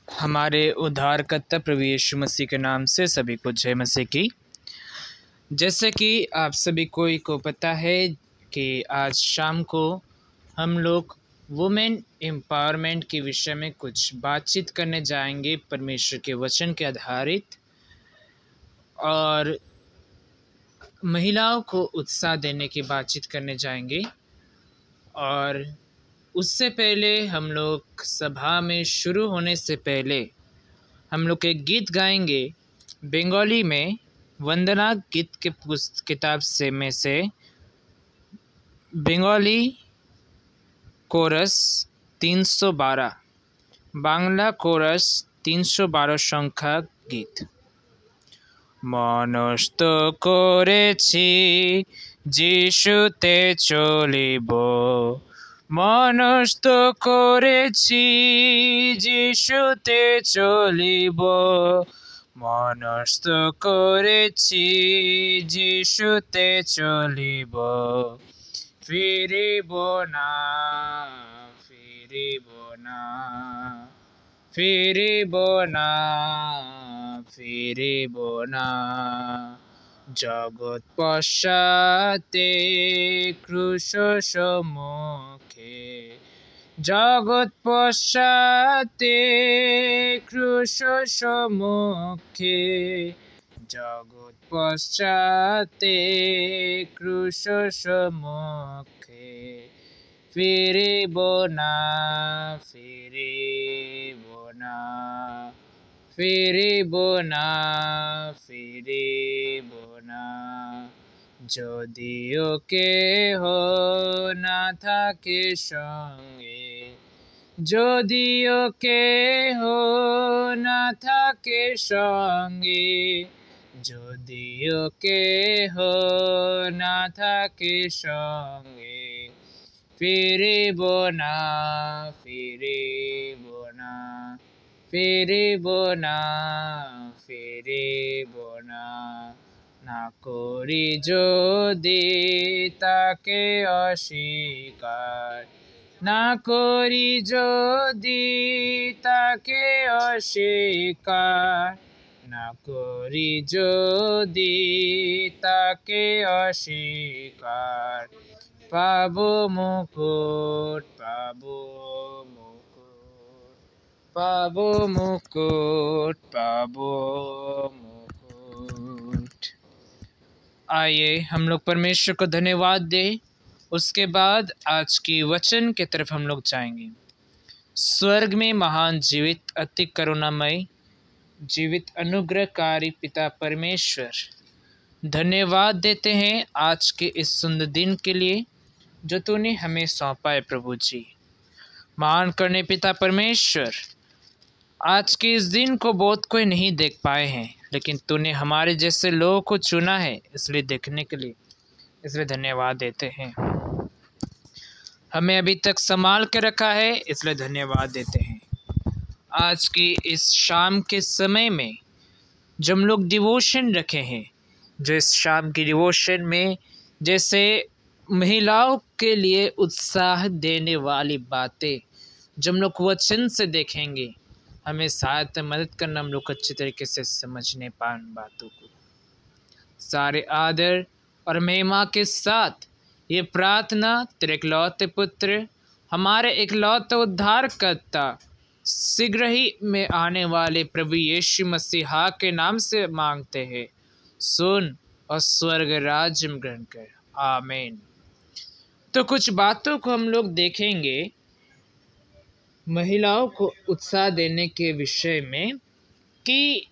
हमारे उद्धारकर्ता प्रभु यीशु मसीह के नाम से सभी को जय मसीह की। जैसे कि आप सभी को पता है कि आज शाम को हम लोग वुमेन एम्पावरमेंट के विषय में कुछ बातचीत करने जाएंगे, परमेश्वर के वचन के आधारित, और महिलाओं को उत्साह देने की बातचीत करने जाएंगे। और उससे पहले हम लोग सभा में शुरू होने से पहले हम लोग एक गीत गाएंगे बंगाली में, वंदना गीत के किताब से बंगाली कोरस 312, बांग्ला कोरस 312 संख्या गीत। মনস্থ করেছি যিশুতে চলিব, মনস্থ করেছি যিশুতে চলিব, মনস্থ করেছি যিশুতে চলিব, ফিরিব না, ফিরিব না, ফিরিব না, ফিরিব না। জগৎ পশ্চাতে ক্রুশ সম্মুখে, জগৎ পশ্চাতে ক্রুশ সম্মুখে, জগৎ পশ্চাতে ক্রুশ সম্মুখে, ফিরিব না, ফিরিব না, ফিরিব না, ফিরিব না। যদিও কেহ না থাকে সঙ্গে, যদিও কেহ না থাকে সঙ্গে, যদিও কেহ না থাকে সঙ্গে, ফিরিব না, ফিরিব না, ফিরিব না, ফিরিব না। না করি যদি তাকে অস্বীকার, না করি যদি তাকে অস্বীকার, না করি যদি তাকে অস্বীকার, পাবো মুকুট, পাবো মুকুট, पाबो मुकुट, पाबो मुकुट। आइए हम लोग परमेश्वर को धन्यवाद दें। उसके बाद आज की वचन की तरफ हम लोग जाएंगे। स्वर्ग में महान जीवित, अति करुणामय, जीवित अनुग्रहकारी पिता परमेश्वर, धन्यवाद देते हैं आज के इस सुंदर दिन के लिए जो तूने हमें सौंपा है। प्रभु जी, महान करने पिता परमेश्वर, आज के इस दिन को बहुत कोई नहीं देख पाए हैं, लेकिन तूने हमारे जैसे लोगों को चुना है इसलिए देखने के लिए, इसलिए धन्यवाद देते हैं। हमें अभी तक संभाल के रखा है इसलिए धन्यवाद देते हैं। आज की इस शाम के समय में जो हम लोग डिवोशन रखे हैं, जो इस शाम की डिवोशन में जैसे महिलाओं के लिए उत्साह देने वाली बातें जो हम लोग वचन से देखेंगे, हमें सहायता मदद करना, हम लोग अच्छी तरीके से समझने पाए उन बातों को। सारे आदर और महिमा के साथ ये प्रार्थना तेरे इकलौते पुत्र, हमारे इकलौते उद्धारकर्ता, शीघ्र ही में आने वाले प्रभु यीशु मसीहा के नाम से मांगते हैं। सुन और स्वर्ग राज्य में ग्रहण कर, आमीन। तो कुछ बातों को हम लोग देखेंगे महिलाओं को उत्साह देने के विषय में कि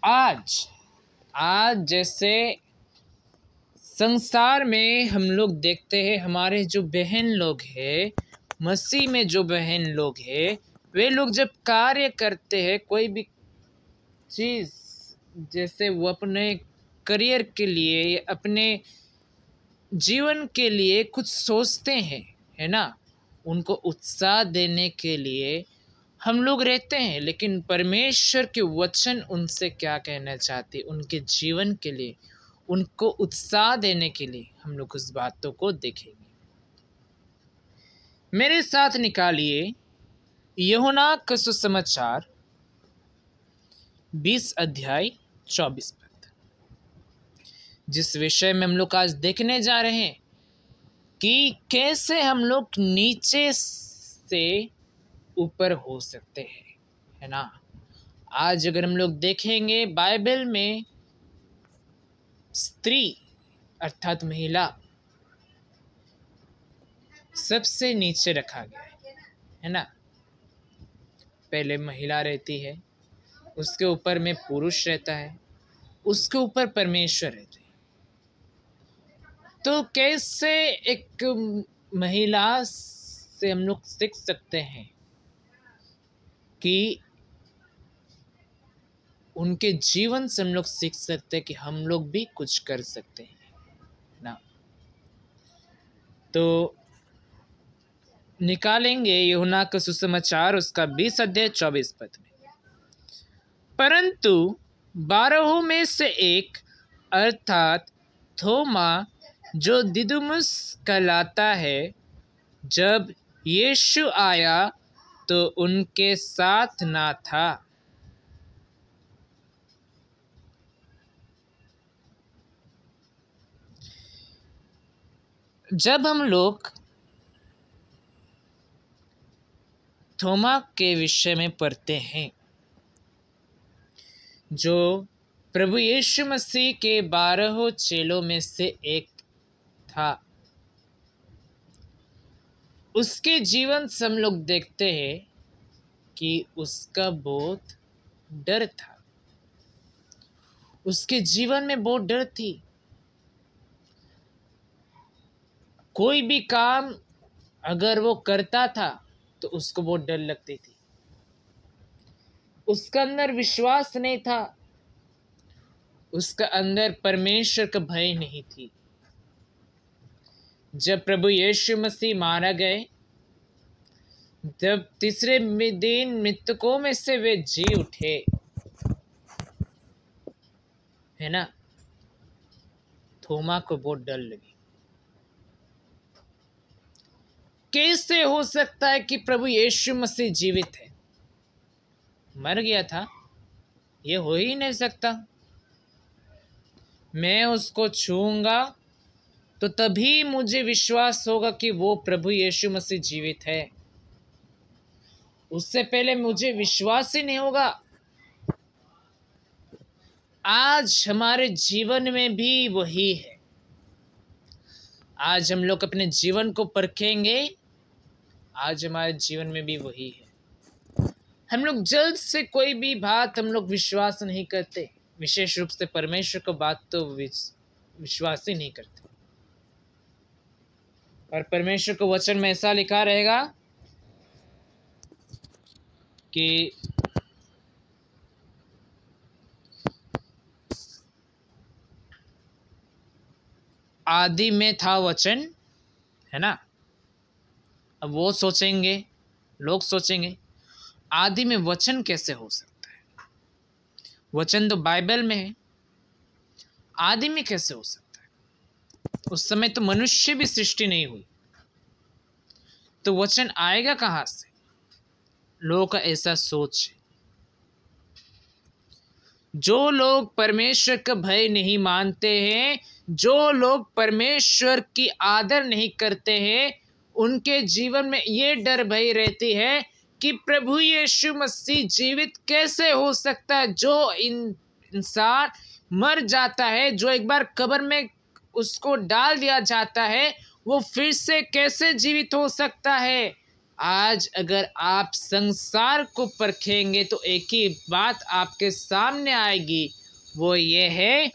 आज जैसे संसार में हम लोग देखते हैं, हमारे जो बहन लोग हैं, मसीह में जो बहन लोग हैं, वे लोग जब कार्य करते हैं, कोई भी चीज़, जैसे वो अपने करियर के लिए, अपने जीवन के लिए कुछ सोचते हैं, है ना, उनको उत्साह देने के लिए हम लोग रहते हैं। लेकिन परमेश्वर के वचन उनसे क्या कहना चाहते, उनके जीवन के लिए, उनको उत्साह देने के लिए हम लोग उस बातों को देखेंगे। मेरे साथ निकालिए यूहन्ना का सुसमाचार 20 अध्याय 24 पद, जिस विषय में हम लोग आज देखने जा रहे हैं कि कैसे हम लोग नीचे से ऊपर हो सकते हैं, है ना। आज अगर हम लोग देखेंगे बाइबल में स्त्री अर्थात महिला सबसे नीचे रखा गया है ना। पहले महिला रहती है, उसके ऊपर में पुरुष रहता है, उसके ऊपर परमेश्वर रहते हैं। तो कैसे एक महिला से हम लोग सीख सकते हैं कि उनके जीवन से हम लोग सीख सकते हैं कि हम लोग भी कुछ कर सकते हैं ना। तो निकालेंगे यूहन्ना का सुसमाचार उसका 20 अध्याय 24 पद में, परंतु 12 में से एक अर्थात थोमा जो दिदुमुस कहलाता है, जब यीशु आया तो उनके साथ ना था। जब हम लोग थोमा के विषय में पढ़ते हैं, जो प्रभु यीशु मसीह के 12 चेलों में से एक था, उसके जीवन से हम लोग देखते हैं कि उसका बहुत डर था। उसके जीवन में बहुत डर थी। कोई भी काम अगर वो करता था तो उसको बहुत डर लगती थी। उसका अंदर विश्वास नहीं था, उसका अंदर परमेश्वर का भय नहीं थी। जब प्रभु यीशु मसीह मारा गए, जब तीसरे दिन मृतकों में से वे जी उठे, है ना, थोमा को बहुत डर लगी। कैसे हो सकता है कि प्रभु यीशु मसीह जीवित है? मर गया था, ये हो ही नहीं सकता। मैं उसको छूऊंगा तो तभी मुझे विश्वास होगा कि वो प्रभु यीशु मसीह जीवित है। उससे पहले मुझे विश्वास ही नहीं होगा। आज हमारे जीवन में भी वही है। आज हम लोग अपने जीवन को परखेंगे, आज हमारे जीवन में भी वही है। हम लोग जल्द से कोई भी बात हम लोग विश्वास नहीं करते, विशेष रूप से परमेश्वर को बात तो विश्वास ही नहीं करते। और परमेश्वर को वचन में ऐसा लिखा रहेगा कि आदि में था वचन, है ना। अब वो सोचेंगे, लोग सोचेंगे आदि में वचन कैसे हो सकता है? वचन तो बाइबल में है, आदि में कैसे हो सकता है? उस समय तो मनुष्य भी सृष्टि नहीं हुई, तो वचन आएगा कहाँ से? लोगों का ऐसा सोच है। जो लोग परमेश्वर का भय नहीं मानते हैं, जो लोग परमेश्वर की आदर नहीं करते हैं, उनके जीवन में ये डर भय रहती है कि प्रभु यीशु मसीह जीवित कैसे हो सकता है? जो इंसान मर जाता है, जो एक बार कब्र में उसको डाल दिया जाता है, वो फिर से कैसे जीवित हो सकता है? आज अगर आप संसार को परखेंगे तो एक ही बात आपके सामने आएगी, वो ये है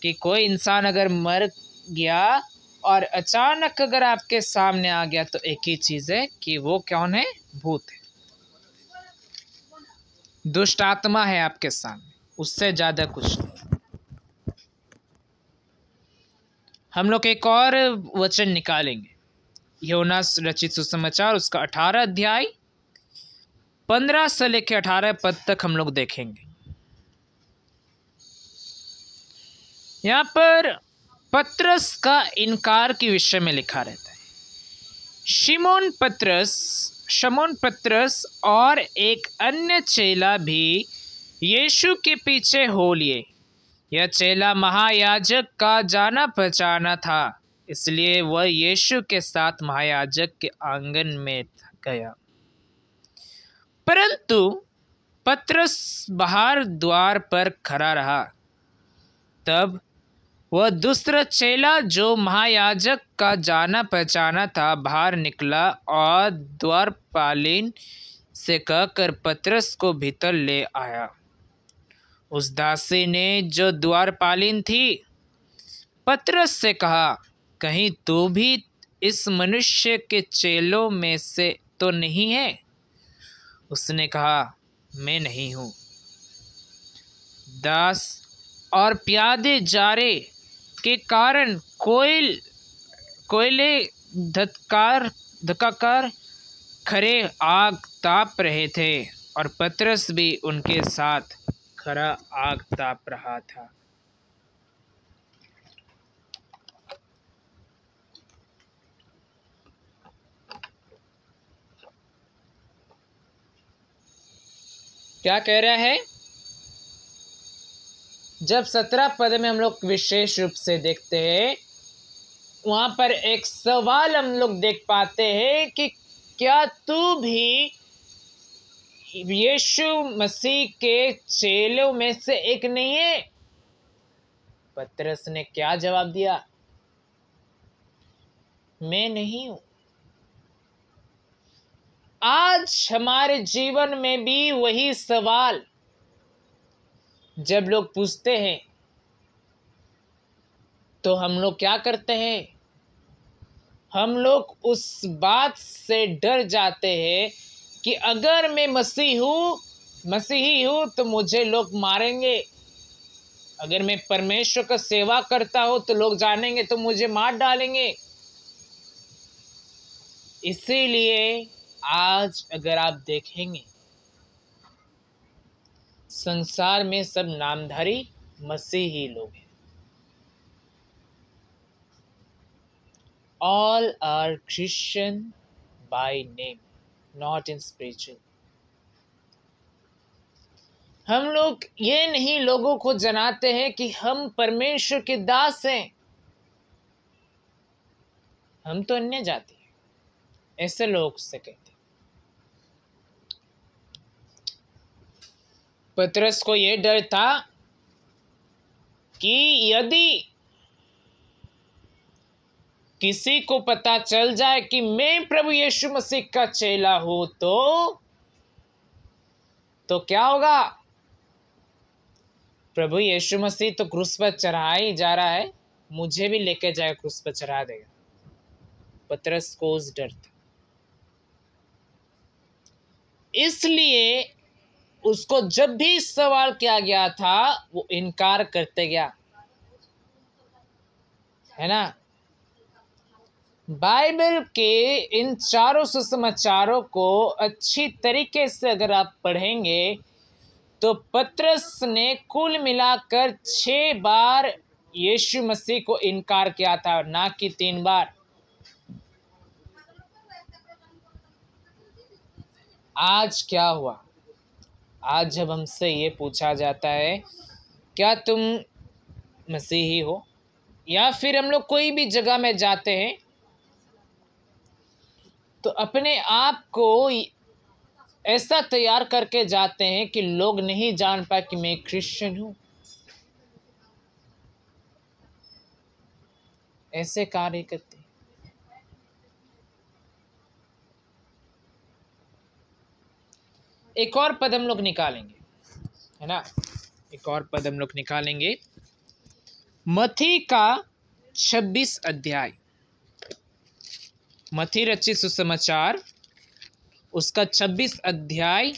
कि कोई इंसान अगर मर गया और अचानक अगर आपके सामने आ गया तो एक ही चीज़ है कि वो कौन है? भूत है, दुष्ट आत्मा है आपके सामने, उससे ज़्यादा कुछ नहीं। हम लोग एक और वचन निकालेंगे, यूहन्ना रचित सुसमाचार उसका 18 अध्याय 15 से लेकर 18 पद तक हम लोग देखेंगे। यहाँ पर पतरस का इनकार के विषय में लिखा रहता है। शमौन पतरस और एक अन्य चेला भी यीशु के पीछे हो लिए। यह चेला महायाजक का जाना पहचाना था, इसलिए वह यीशु के साथ महायाजक के आंगन में गया। परंतु पतरस बाहर द्वार पर खड़ा रहा। तब वह दूसरा चेला जो महायाजक का जाना पहचाना था बाहर निकला और द्वारपालिन से कहकर पतरस को भीतर ले आया। उस दासी ने जो द्वारपालिन थी पतरस से कहा, कहीं तू भी इस मनुष्य के चेलों में से तो नहीं है? उसने कहा, मैं नहीं हूँ। दास और प्यादे जारे के कारण कोयले धक्काकार खरे आग ताप रहे थे और पतरस भी उनके साथ खरा आग ताप रहा था। क्या कह रहा है? जब 17 पद में हम लोग विशेष रूप से देखते हैं, वहां पर एक सवाल हम लोग देख पाते हैं कि क्या तू भी यीशु मसीह के चेलों में से एक नहीं है? पतरस ने क्या जवाब दिया? मैं नहीं हूं। आज हमारे जीवन में भी वही सवाल जब लोग पूछते हैं तो हम लोग क्या करते हैं? हम लोग उस बात से डर जाते हैं कि अगर मैं मसीही हूं तो मुझे लोग मारेंगे। अगर मैं परमेश्वर का सेवा करता हूं तो लोग जानेंगे तो मुझे मार डालेंगे। इसीलिए आज अगर आप देखेंगे संसार में सब नामधारी मसीही लोग हैं। All are Christian by name, not in spiritual. हम लोग ये नहीं लोगों को जनाते हैं कि हम परमेश्वर के दास हैं। हम तो अन्य जाति हैं, ऐसे लोग से कहते हैं। पतरस को ये डर था कि यदि किसी को पता चल जाए कि मैं प्रभु यीशु मसीह का चेला हूं तो क्या होगा? प्रभु यीशु मसीह तो क्रूस पर चढ़ा ही जा रहा है, मुझे भी लेके जाए क्रूस पर चढ़ा देगा। पतरस को उस डर था, इसलिए उसको जब भी सवाल किया गया था वो इनकार करते गया, है ना। बाइबल के इन चारों सुसमाचारों को अच्छी तरीके से अगर आप पढ़ेंगे तो पतरस ने कुल मिलाकर 6 बार यीशु मसीह को इनकार किया था, ना कि 3 बार। आज क्या हुआ? आज जब हमसे ये पूछा जाता है क्या तुम मसीही हो, या फिर हम लोग कोई भी जगह में जाते हैं तो अपने आप को ऐसा तैयार करके जाते हैं कि लोग नहीं जान पाए कि मैं क्रिश्चियन हूं। ऐसे कार्य करते हैं। एक और पद हम लोग निकालेंगे, है ना। एक और पद हम लोग निकालेंगे, मत्ती का 26 अध्याय, मत्ती रचित सुसमाचार उसका 26 अध्याय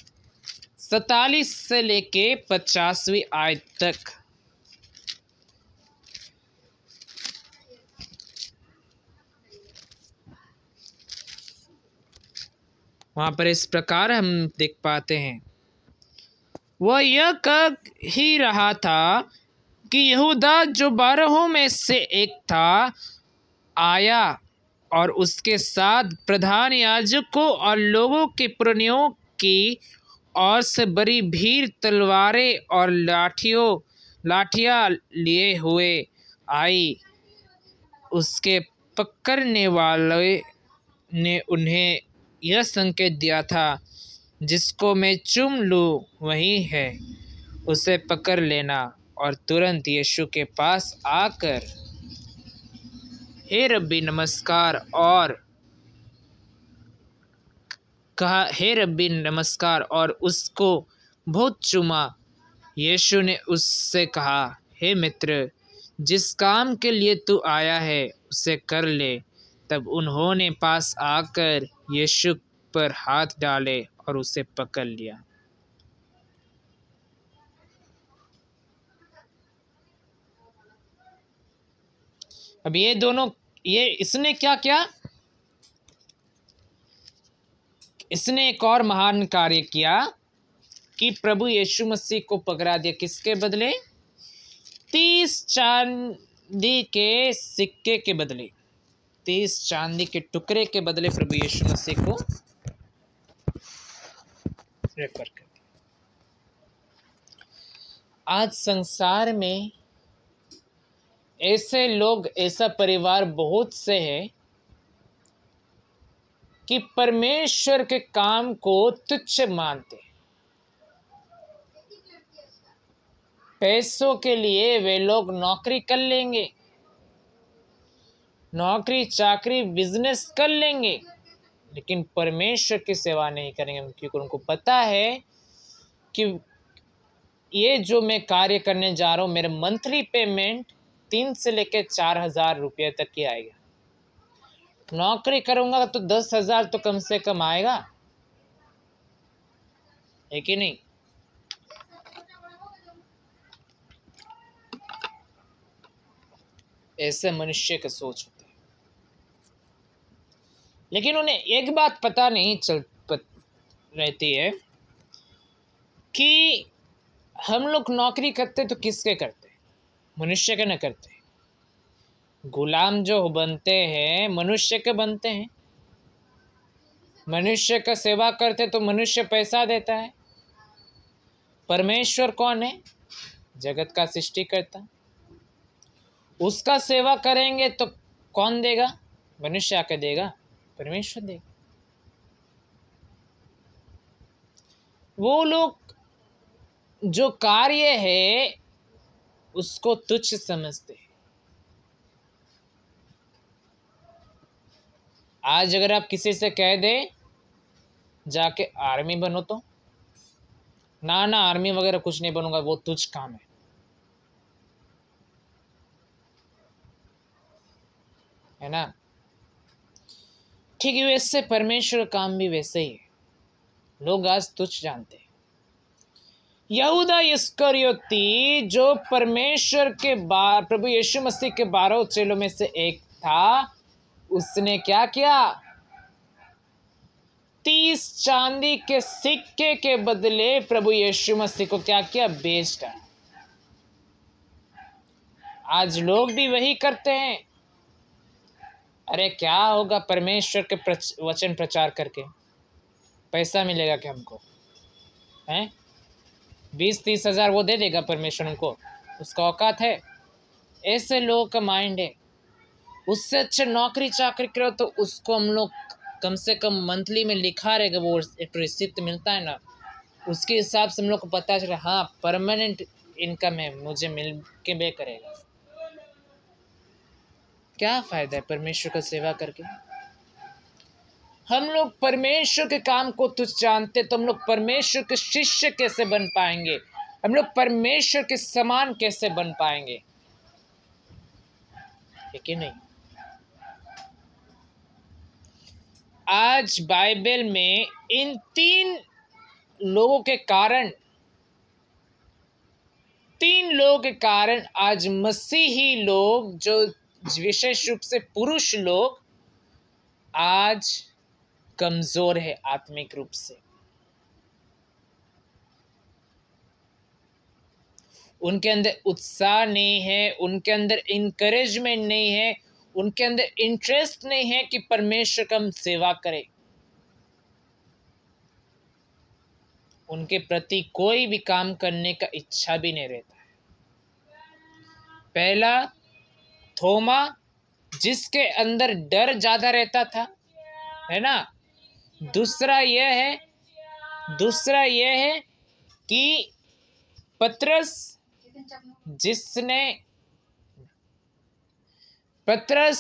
47 से लेके 50वीं आयत तक। वहां पर इस प्रकार हम देख पाते हैं, वह यह कह ही रहा था कि यहूदा जो 12 में से एक था आया और उसके साथ प्रधान याजकों और लोगों के पुरनियों की और से बड़ी भीड़ तलवारें और लाठियाँ लिए हुए आई। उसके पकड़ने वाले ने उन्हें यह संकेत दिया था, जिसको मैं चूम लूँ वही है, उसे पकड़ लेना। और तुरंत यीशु के पास आकर हे रब्बी नमस्कार और कहा, हे रब्बी नमस्कार, और उसको बहुत चूमा। यीशु ने उससे कहा, हे मित्र, जिस काम के लिए तू आया है उसे कर ले। तब उन्होंने पास आकर यीशु पर हाथ डाले और उसे पकड़ लिया। अब इसने क्या किया? इसने एक और महान कार्य किया कि प्रभु यीशु मसीह को पकड़ा दिया। किसके बदले? 30 चांदी के सिक्के के बदले, 30 चांदी के टुकड़े के बदले प्रभु यीशु मसीह को रेफर कर दिया। आज संसार में ऐसे लोग, ऐसा परिवार बहुत से हैं कि परमेश्वर के काम को तुच्छ मानते। पैसों के लिए वे लोग नौकरी कर लेंगे, नौकरी चाकरी बिजनेस कर लेंगे, लेकिन परमेश्वर की सेवा नहीं करेंगे, क्योंकि उनको पता है कि ये जो मैं कार्य करने जा रहा हूँ, मेरे मंथली पेमेंट 3 से लेकर 4,000 रुपये तक की आएगा। नौकरी करूँगा तो 10,000 तो कम से कम आएगा, है कि नहीं? ऐसे मनुष्य का सोच होता है। लेकिन उन्हें एक बात पता नहीं रहती है कि हम लोग नौकरी करते तो किसके करते? मनुष्य के न करते। गुलाम जो बनते हैं मनुष्य के बनते हैं। मनुष्य का सेवा करते तो मनुष्य पैसा देता है। परमेश्वर कौन है? जगत का सृष्टिकर्ता। उसका सेवा करेंगे तो कौन देगा? मनुष्य आके देगा? परमेश्वर देगा। वो लोग जो कार्य है उसको तुच्छ समझते हैं। आज अगर आप किसी से कह दे जाके आर्मी बनो, तो ना आर्मी वगैरह कुछ नहीं बनूंगा, वो तुच्छ काम है ना? ठीक है, वैसे परमेश्वर काम भी वैसे ही है। लोग आज तुच्छ जानते हैं। यहूदा इस्करियोती जो परमेश्वर के प्रभु यीशु मसीह के 12 चेलों में से एक था, उसने क्या किया? 30 चांदी के सिक्के के बदले प्रभु यीशु मसीह को क्या किया? बेच डाला। आज लोग भी वही करते हैं। अरे क्या होगा परमेश्वर के वचन प्रचार करके? पैसा मिलेगा क्या हमको? हैं? 20-30 हज़ार वो दे देगा परमेश्वर हमको? उसका औकात है? ऐसे लोगों का माइंड है। उससे अच्छे नौकरी चाकरी करो तो उसको हम लोग कम से कम मंथली में लिखा रहेगा, वो एक रिसिप्ट मिलता है ना, उसके हिसाब से हम लोग को पता चला हाँ परमानेंट इनकम है, मुझे मिल के बे करेगा। क्या फ़ायदा है परमेश्वर का सेवा करके? हम लोग परमेश्वर के काम को तुच्छ जानते तो हम लोग परमेश्वर के शिष्य कैसे बन पाएंगे? हम लोग परमेश्वर के समान कैसे बन पाएंगे? है कि नहीं? आज बाइबल में इन 3 लोगों के कारण आज मसीही लोग, जो विशेष रूप से पुरुष लोग, आज कमजोर है आत्मिक रूप से। उनके अंदर उत्साह नहीं है, उनके अंदर इनकरेजमेंट नहीं है, उनके अंदर इंटरेस्ट नहीं है कि परमेश्वर का हम सेवा करें। उनके प्रति कोई भी काम करने का इच्छा भी नहीं रहता है। पहला, थोमा, जिसके अंदर डर ज़्यादा रहता था, है ना। दूसरा यह है कि पतरस,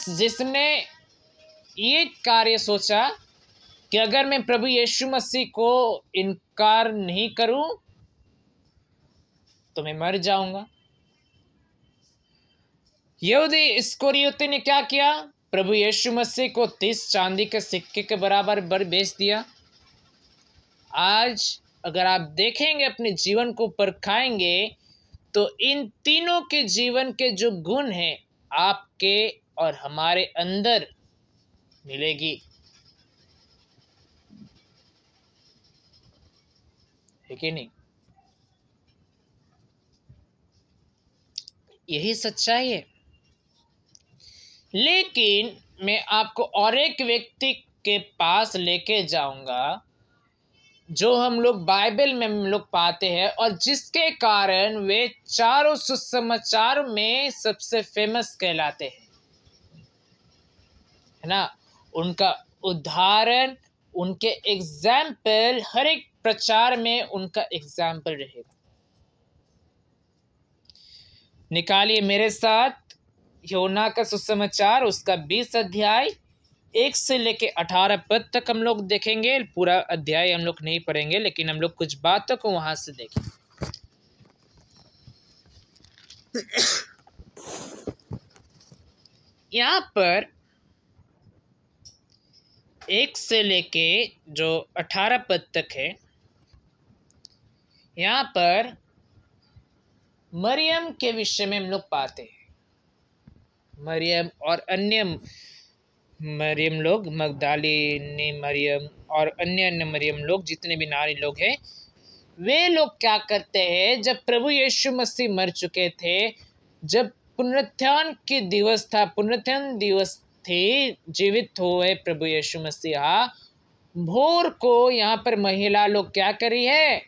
जिसने ये कार्य सोचा कि अगर मैं प्रभु यीशु मसीह को इनकार नहीं करूं तो मैं मर जाऊंगा। यहूदी इस्करियोती ने क्या किया? प्रभु यीशु मसीह को 30 चांदी के सिक्के के बराबर बेच दिया। आज अगर आप देखेंगे, अपने जीवन को परखाएंगे, तो इन तीनों के जीवन के जो गुण हैं आपके और हमारे अंदर मिलेगी, है कि नहीं? यही सच्चाई है। लेकिन मैं आपको और एक व्यक्ति के पास लेके जाऊंगा जो हम लोग बाइबल में हम लोग पाते हैं और जिसके कारण वे चारों सुसमाचार में सबसे फेमस कहलाते हैं, है ना। उनका उदाहरण, उनके एग्जाम्पल, हर एक प्रचार में उनका एग्जाम्पल रहेगा। निकालिए मेरे साथ योना का सुसमाचार, उसका 20 अध्याय 1 से लेके 18 पद तक हम लोग देखेंगे। पूरा अध्याय हम लोग नहीं पढ़ेंगे, लेकिन हम लोग कुछ बातों को वहां से देखेंगे। यहाँ पर 1 से लेके जो 18 पद तक है, यहाँ पर मरियम के विषय में हम लोग पाते हैं। मरियम और अन्य मरियम लोग, मगदलिनी मरियम और अन्य मरियम लोग, जितने भी नारी लोग हैं, वे लोग क्या करते हैं? जब प्रभु यीशु मसीह मर चुके थे, जब पुनरुत्थान के दिवस था, पुनरुत्थान दिवस थे, जीवित हुए प्रभु यीशु मसीहा, भोर को यहाँ पर महिला लोग क्या करी है?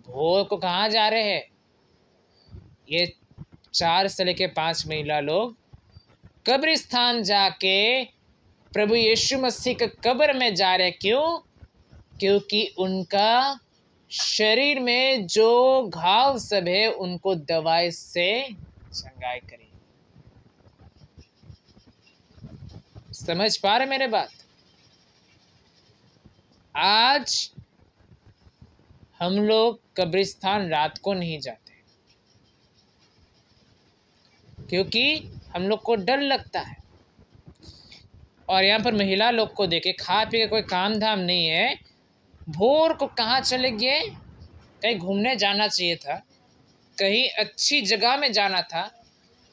भोर को कहाँ जा रहे हैं? ये 4 से लेके 5 महिला लोग कब्रिस्तान जाके प्रभु यीशु मसीह के कब्र में जा रहे। क्यों? क्योंकि उनका शरीर में जो घाव सब है उनको दवाई से चंगाई करें। समझ पा रहे मेरे बात? आज हम लोग कब्रिस्तान रात को नहीं जाते क्योंकि हम लोग को डर लगता है। और यहाँ पर महिला लोग को देखे, खा पी के कोई काम धाम नहीं है, भोर को कहाँ चले गए? कहीं घूमने जाना चाहिए था, कहीं अच्छी जगह में जाना था।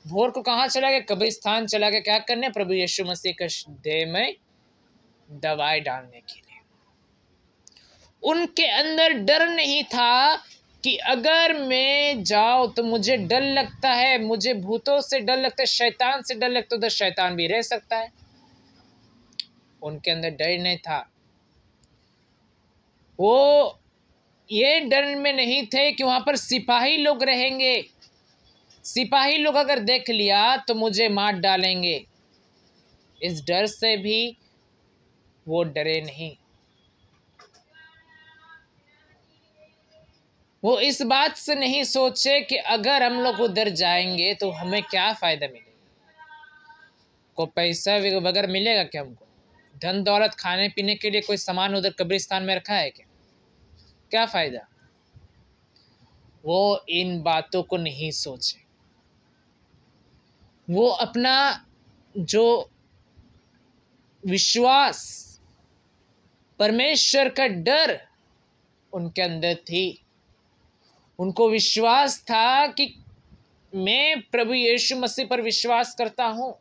भोर को कहाँ चला गया? कब्रिस्तान चला गया। क्या करने? प्रभु यीशु मसीह के देह में दवाई डालने के लिए। उनके अंदर डर नहीं था कि अगर मैं जाऊँ तो मुझे डर लगता है, मुझे भूतों से डर लगता है, शैतान से डर लगता है, तो शैतान भी रह सकता है। उनके अंदर डर नहीं था। वो ये डर में नहीं थे कि वहाँ पर सिपाही लोग रहेंगे, सिपाही लोग अगर देख लिया तो मुझे मार डालेंगे। इस डर से भी वो डरे नहीं। वो इस बात से नहीं सोचे कि अगर हम लोग उधर जाएंगे तो हमें क्या फ़ायदा मिलेगा, को पैसा वगैरह मिलेगा क्या, हमको धन दौलत, खाने पीने के लिए कोई सामान उधर कब्रिस्तान में रखा है क्या फ़ायदा। वो इन बातों को नहीं सोचे। वो अपना जो विश्वास, परमेश्वर का डर उनके अंदर थी। उनको विश्वास था कि मैं प्रभु यीशु मसीह पर विश्वास करता हूँ,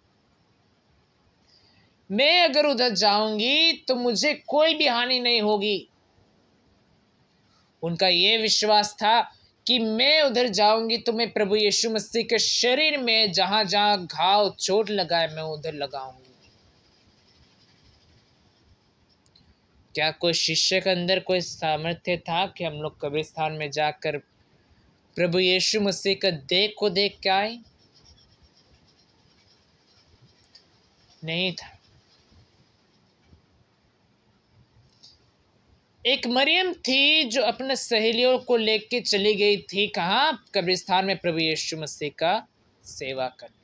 मैं अगर उधर जाऊंगी तो मुझे कोई भी हानि नहीं होगी। उनका ये विश्वास था कि मैं उधर जाऊंगी तो मैं प्रभु यीशु मसीह के शरीर में जहाँ जहाँ घाव चोट लगा है मैं उधर लगाऊंगी। क्या कोई शिष्य के अंदर कोई सामर्थ्य था कि हम लोग कब्रिस्तान में जाकर प्रभु यीशु मसीह का देह को देख के आए? नहीं था। एक मरियम थी जो अपने सहेलियों को लेके चली गई थी, कहाँ? कब्रिस्तान में प्रभु यीशु मसीह का सेवा करने।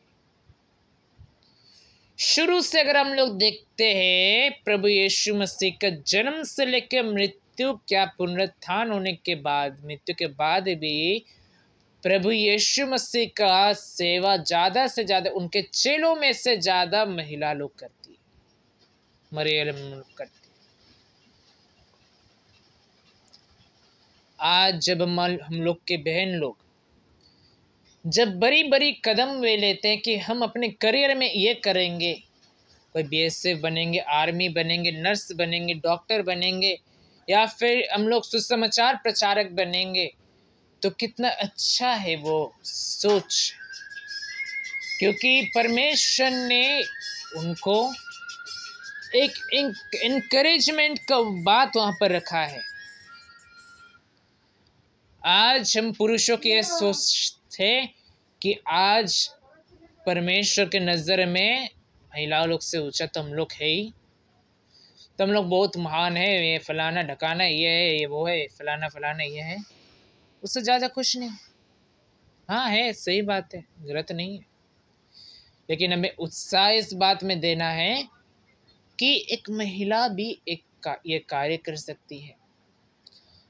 शुरू से अगर हम लोग देखते हैं, प्रभु यीशु मसीह का जन्म से लेकर मृत्यु, क्या पुनरुत्थान होने के बाद, मृत्यु के बाद भी प्रभु यीशु मसीह का सेवा ज़्यादा से ज़्यादा, उनके चेलों में से ज़्यादा महिला लोग करती है, मरियम करती। आज जब हम लोग के बहन लोग जब बड़ी बड़ी कदम वे लेते हैं कि हम अपने करियर में ये करेंगे, कोई बीएसएफ बनेंगे, आर्मी बनेंगे, नर्स बनेंगे, डॉक्टर बनेंगे, या फिर हम लोग सुसमाचार प्रचारक बनेंगे, तो कितना अच्छा है वो सोच, क्योंकि परमेश्वर ने उनको एक इनकरेजमेंट का बात वहाँ पर रखा है। आज हम पुरुषों की ये सोच थे कि आज परमेश्वर के नज़र में महिलाओं लोग से ऊंचा तो हम लोग है ही, तो हम लोग बहुत महान है, ये फलाना ढकाना ये है, ये वो है, फलाना फलाना ये है, उससे ज़्यादा कुछ नहीं। हाँ है, सही बात है, ज़रूरत नहीं है, लेकिन हमें उत्साह इस बात में देना है कि एक महिला भी ये कार्य कर सकती है।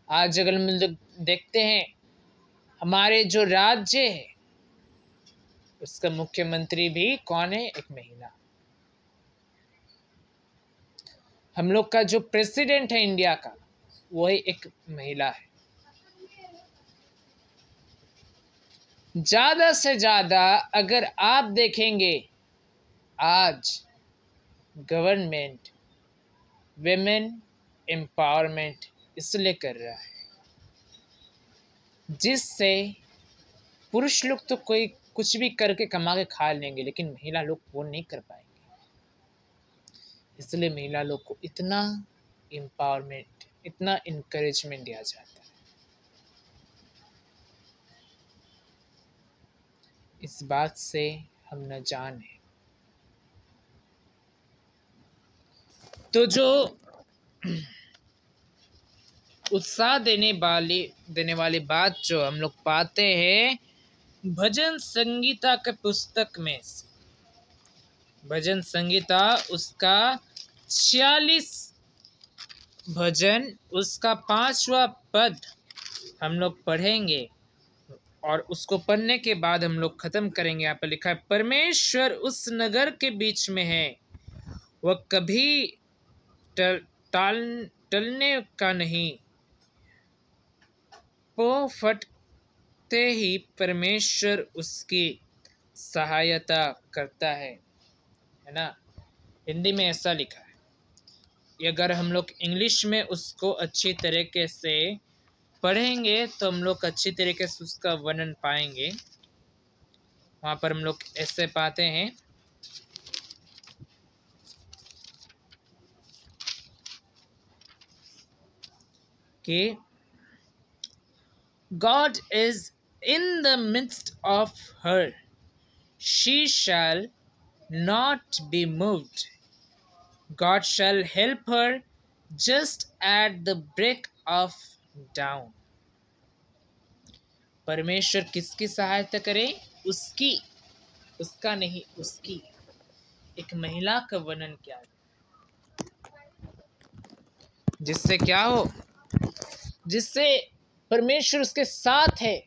आज अगर हम लोग देखते हैं, हमारे जो राज्य है उसका मुख्यमंत्री भी कौन है? एक महिला। हम लोग का जो प्रेसिडेंट है इंडिया का, वो एक महिला है। ज़्यादा से ज़्यादा अगर आप देखेंगे, आज गवर्नमेंट विमेन एम्पावरमेंट इसलिए कर रहा है जिससे पुरुष लोग तो कोई कुछ भी करके कमा के खा लेंगे, लेकिन महिला लोग वो नहीं कर पाएंगे। इसलिए महिला लोग को इतना एम्पावरमेंट, इतना इनकरेजमेंट दिया जाता है। इस बात से हम न जाने तो जो उत्साह देने वाली बात जो हम लोग पाते हैं भजन संगीता के पुस्तक में से, भजन संगीता उसका 46 भजन, उसका 5वां पद हम लोग पढ़ेंगे और उसको पढ़ने के बाद हम लोग खत्म करेंगे। यहाँ पर लिखा है, परमेश्वर उस नगर के बीच में है, वह कभी टलने का नहीं, वो फटते ही परमेश्वर उसकी सहायता करता है ना। हिंदी में ऐसा लिखा है। अगर हम लोग इंग्लिश में उसको अच्छी तरीके से पढ़ेंगे तो हम लोग अच्छी तरीके से उसका वर्णन पाएंगे। वहाँ पर हम लोग ऐसे पाते हैं कि God is in the midst of her, she shall not be moved. God shall help her just at the break of dawn. परमेश्वर किसकी सहायता करे? उसकी, उसका नहीं, उसकी। एक महिला का वर्णन किया है, जिससे क्या हो, जिससे परमेश्वर उसके साथ है,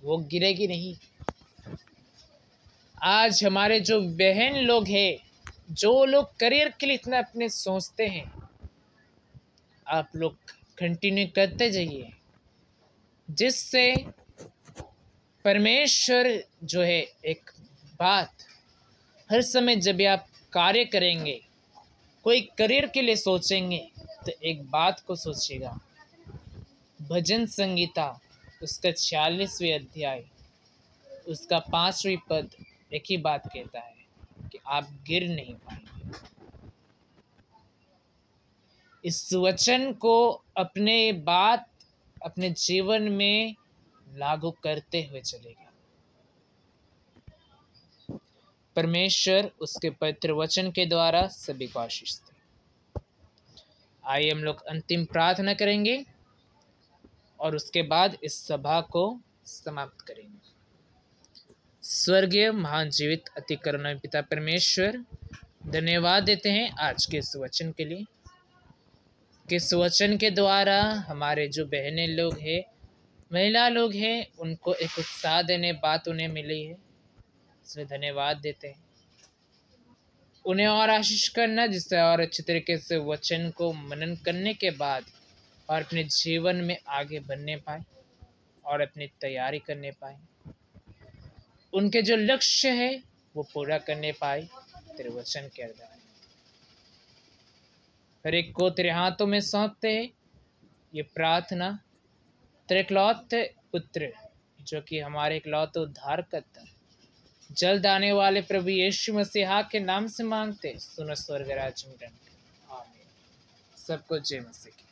वो गिरेगी नहीं। आज हमारे जो बहन लोग हैं, जो लोग करियर के लिए इतना अपने सोचते हैं, आप लोग कंटिन्यू करते जाइए, जिससे परमेश्वर जो है, एक बात हर समय जब आप कार्य करेंगे, कोई करियर के लिए सोचेंगे, तो एक बात को सोचिएगा, भजन संगीता उसका 46वें अध्याय उसका 5वां पद एक ही बात कहता है कि आप गिर नहीं पाएंगे। इस वचन को अपने जीवन में लागू करते हुए चलेगा। परमेश्वर उसके पवित्र वचन के द्वारा सभी को आशीष दे। आइए हम लोग अंतिम प्रार्थना करेंगे और उसके बाद इस सभा को समाप्त करेंगे। स्वर्गीय महान जीवित अति करुणामय पिता परमेश्वर, धन्यवाद देते हैं आज के इस वचन के लिए, कि इस वचन के द्वारा हमारे जो बहनें लोग हैं, महिला लोग हैं, उनको एक उत्साह देने बात उन्हें मिली है, इसलिए धन्यवाद देते हैं। उन्हें और आशीष करना, जिससे और अच्छे तरीके से वचन को मनन करने के बाद और अपने जीवन में आगे बढ़ने पाए और अपनी तैयारी करने पाए, उनके जो लक्ष्य है वो पूरा करने पाए तेरे वचन के आधार। हर एक को तेरे हाथों में सौंपते हैं ये प्रार्थना तेरे इकलौते पुत्र, जो कि हमारे इकलौते उद्धारकर्ता, जल्द आने वाले प्रभु यीशु मसीहा के नाम से मांगते, सुनो स्वर्ग राज्य में। आमीन। सबको जय मसीह की।